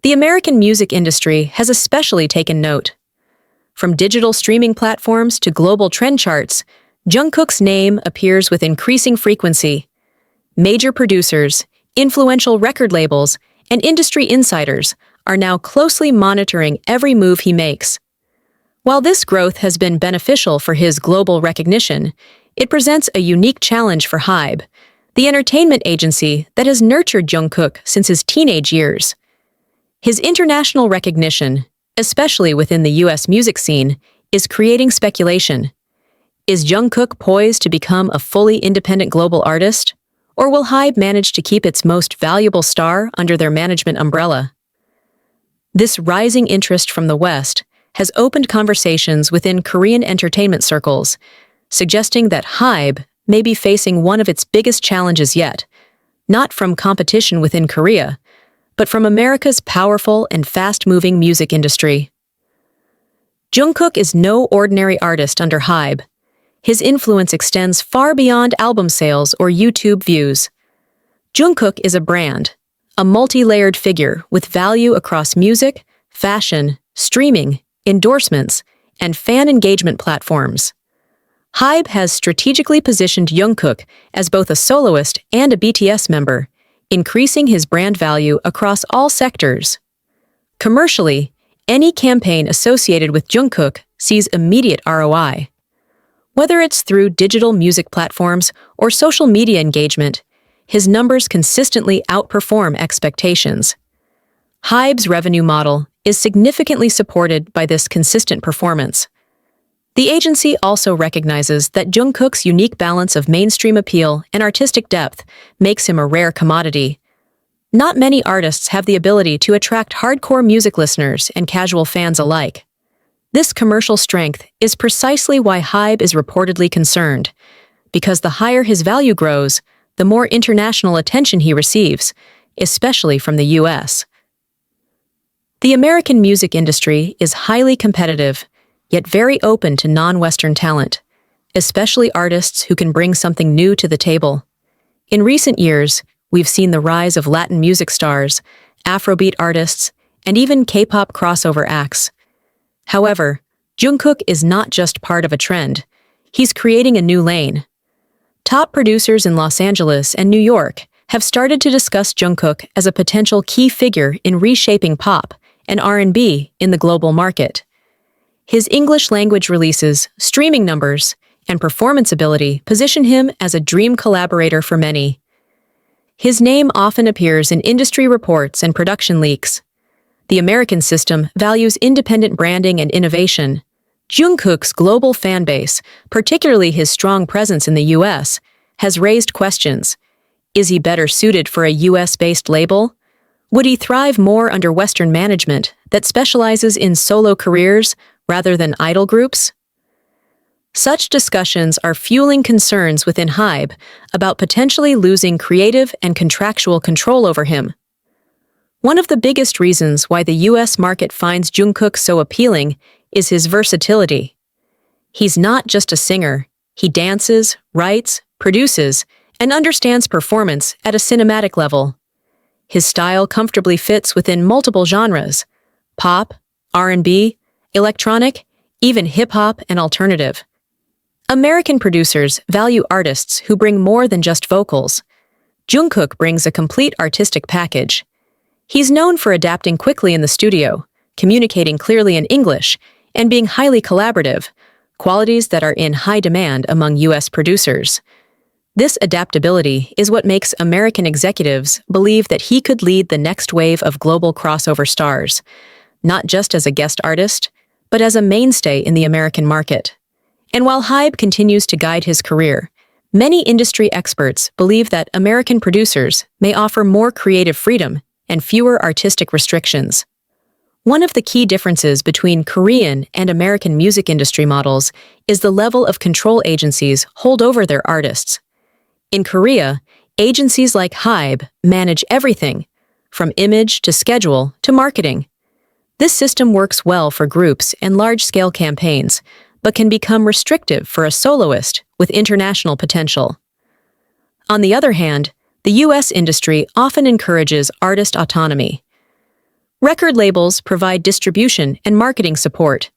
The American music industry has especially taken note. From digital streaming platforms to global trend charts, Jungkook's name appears with increasing frequency. Major producers, influential record labels, and industry insiders are now closely monitoring every move he makes. While this growth has been beneficial for his global recognition, it presents a unique challenge for HYBE, the entertainment agency that has nurtured Jungkook since his teenage years. His international recognition, especially within the US music scene, is creating speculation. Is Jungkook poised to become a fully independent global artist? Or will HYBE manage to keep its most valuable star under their management umbrella? This rising interest from the West has opened conversations within Korean entertainment circles, suggesting that HYBE may be facing one of its biggest challenges yet, not from competition within Korea, but from America's powerful and fast-moving music industry. Jungkook is no ordinary artist under HYBE. His influence extends far beyond album sales or YouTube views. Jungkook is a brand, a multi-layered figure with value across music, fashion, streaming, endorsements, and fan engagement platforms. HYBE has strategically positioned Jungkook as both a soloist and a BTS member, increasing his brand value across all sectors. Commercially, any campaign associated with Jungkook sees immediate ROI. Whether it's through digital music platforms or social media engagement, his numbers consistently outperform expectations. HYBE's revenue model is significantly supported by this consistent performance. The agency also recognizes that Jungkook's unique balance of mainstream appeal and artistic depth makes him a rare commodity. Not many artists have the ability to attract hardcore music listeners and casual fans alike. This commercial strength is precisely why HYBE is reportedly concerned, because the higher his value grows, the more international attention he receives, especially from the US. The American music industry is highly competitive, yet very open to non-Western talent, especially artists who can bring something new to the table. In recent years, we've seen the rise of Latin music stars, Afrobeat artists, and even K-pop crossover acts. However, Jungkook is not just part of a trend. He's creating a new lane. Top producers in Los Angeles and New York have started to discuss Jungkook as a potential key figure in reshaping pop and R&B in the global market. His English-language releases, streaming numbers, and performance ability position him as a dream collaborator for many. His name often appears in industry reports and production leaks. The American system values independent branding and innovation. Jungkook's global fan base, particularly his strong presence in the US, has raised questions. Is he better suited for a US-based label? Would he thrive more under Western management that specializes in solo careers rather than idol groups? Such discussions are fueling concerns within HYBE about potentially losing creative and contractual control over him. One of the biggest reasons why the US market finds Jungkook so appealing is his versatility. He's not just a singer. He dances, writes, produces, and understands performance at a cinematic level. His style comfortably fits within multiple genres: pop, R&B, electronic, even hip-hop and alternative. American producers value artists who bring more than just vocals. Jungkook brings a complete artistic package. He's known for adapting quickly in the studio, communicating clearly in English, and being highly collaborative, qualities that are in high demand among US producers. This adaptability is what makes American executives believe that he could lead the next wave of global crossover stars, not just as a guest artist, but as a mainstay in the American market. And while HYBE continues to guide his career, many industry experts believe that American producers may offer more creative freedom and fewer artistic restrictions. One of the key differences between Korean and American music industry models is the level of control agencies hold over their artists. In Korea, agencies like HYBE manage everything, from image to schedule to marketing. This system works well for groups and large-scale campaigns, but can become restrictive for a soloist with international potential. On the other hand, the US industry often encourages artist autonomy. Record labels provide distribution and marketing support,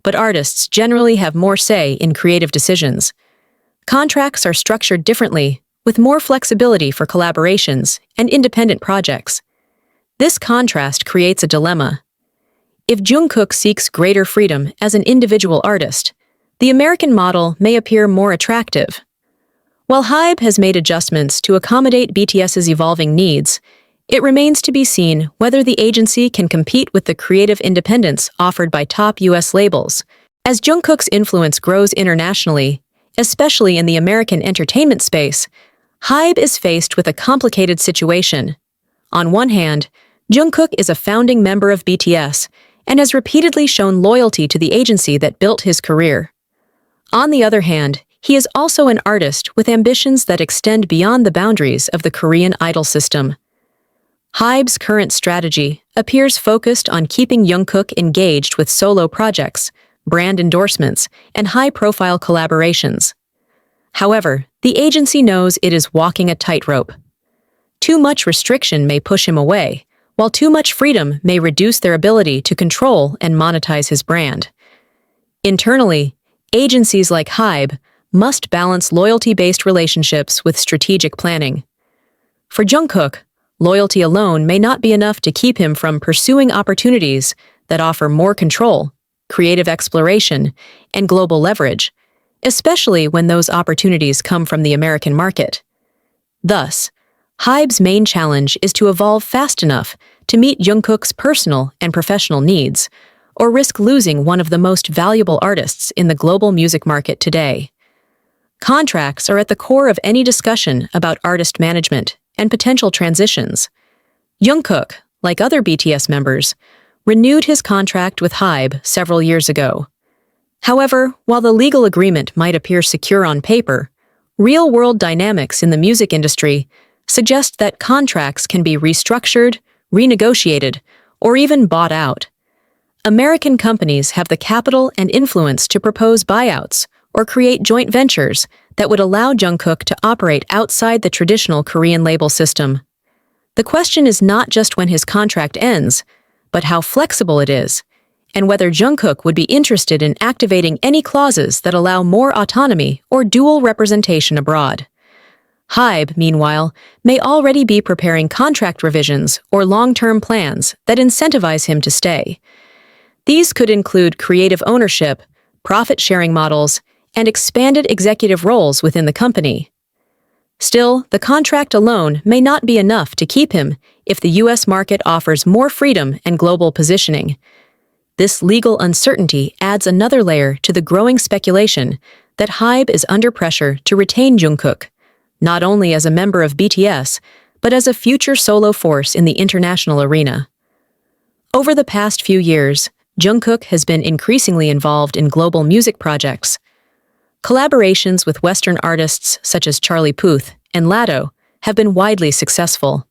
but artists generally have more say in creative decisions. Contracts are structured differently, with more flexibility for collaborations and independent projects. This contrast creates a dilemma. If Jungkook seeks greater freedom as an individual artist, the American model may appear more attractive. While HYBE has made adjustments to accommodate BTS's evolving needs, it remains to be seen whether the agency can compete with the creative independence offered by top US labels. As Jungkook's influence grows internationally, especially in the American entertainment space, HYBE is faced with a complicated situation. On one hand, Jungkook is a founding member of BTS and has repeatedly shown loyalty to the agency that built his career. On the other hand, he is also an artist with ambitions that extend beyond the boundaries of the Korean idol system. HYBE's current strategy appears focused on keeping Jungkook engaged with solo projects, brand endorsements, and high-profile collaborations. However, the agency knows it is walking a tightrope. Too much restriction may push him away, while too much freedom may reduce their ability to control and monetize his brand. Internally, agencies like HYBE must balance loyalty-based relationships with strategic planning. For Jungkook, loyalty alone may not be enough to keep him from pursuing opportunities that offer more control, creative exploration, and global leverage, especially when those opportunities come from the American market. Thus, HYBE's main challenge is to evolve fast enough to meet Jungkook's personal and professional needs, or risk losing one of the most valuable artists in the global music market today. Contracts are at the core of any discussion about artist management and potential transitions. Jungkook, like other BTS members, renewed his contract with HYBE several years ago. However, while the legal agreement might appear secure on paper, real-world dynamics in the music industry suggest that contracts can be restructured, renegotiated, or even bought out. American companies have the capital and influence to propose buyouts or create joint ventures that would allow Jungkook to operate outside the traditional Korean label system. The question is not just when his contract ends, but how flexible it is, and whether Jungkook would be interested in activating any clauses that allow more autonomy or dual representation abroad. HYBE, meanwhile, may already be preparing contract revisions or long-term plans that incentivize him to stay. These could include creative ownership, profit-sharing models, and expanded executive roles within the company. Still, the contract alone may not be enough to keep him if the US market offers more freedom and global positioning. This legal uncertainty adds another layer to the growing speculation that HYBE is under pressure to retain Jungkook, not only as a member of BTS, but as a future solo force in the international arena. Over the past few years, Jungkook has been increasingly involved in global music projects. Collaborations with Western artists such as Charlie Puth and Latto have been widely successful.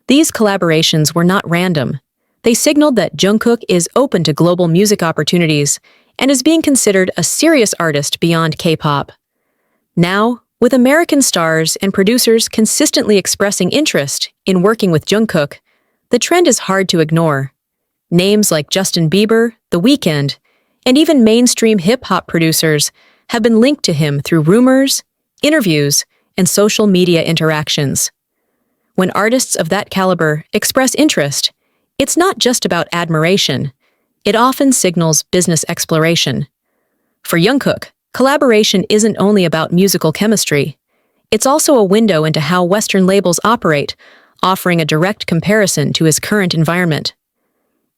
These collaborations were not random. They signaled that Jungkook is open to global music opportunities and is being considered a serious artist beyond K-pop. Now, with American stars and producers consistently expressing interest in working with Jungkook, the trend is hard to ignore. Names like Justin Bieber, The Weeknd, and even mainstream hip-hop producers have been linked to him through rumors, interviews, and social media interactions. When artists of that caliber express interest, it's not just about admiration. It often signals business exploration. For Jungkook, collaboration isn't only about musical chemistry. It's also a window into how Western labels operate, offering a direct comparison to his current environment.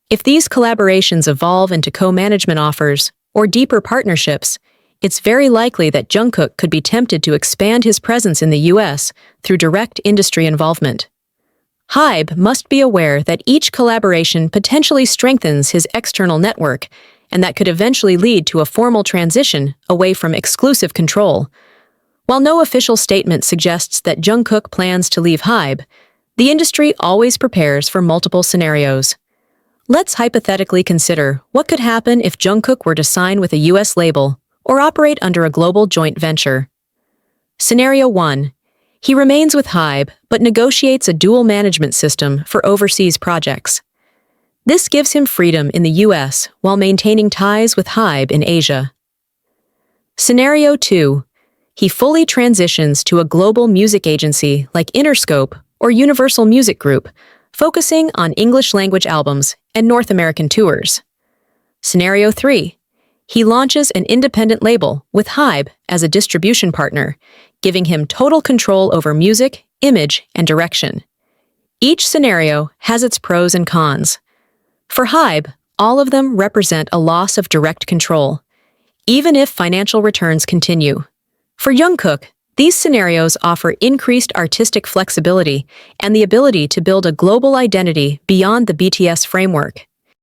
If these collaborations evolve into co-management offers or deeper partnerships, it's very likely that Jungkook could be tempted to expand his presence in the US through direct industry involvement. HYBE must be aware that each collaboration potentially strengthens his external network, and that could eventually lead to a formal transition away from exclusive control. While no official statement suggests that Jungkook plans to leave HYBE, the industry always prepares for multiple scenarios. Let's hypothetically consider what could happen if Jungkook were to sign with a US label or operate under a global joint venture. Scenario 1. He remains with HYBE but negotiates a dual management system for overseas projects. This gives him freedom in the US while maintaining ties with HYBE in Asia. Scenario 2. He fully transitions to a global music agency like Interscope or Universal Music Group, focusing on English-language albums and North American tours. Scenario 3. He launches an independent label with HYBE as a distribution partner, giving him total control over music, image, and direction. Each scenario has its pros and cons. For HYBE, all of them represent a loss of direct control, even if financial returns continue. For Jungkook, these scenarios offer increased artistic flexibility and the ability to build a global identity beyond the BTS framework.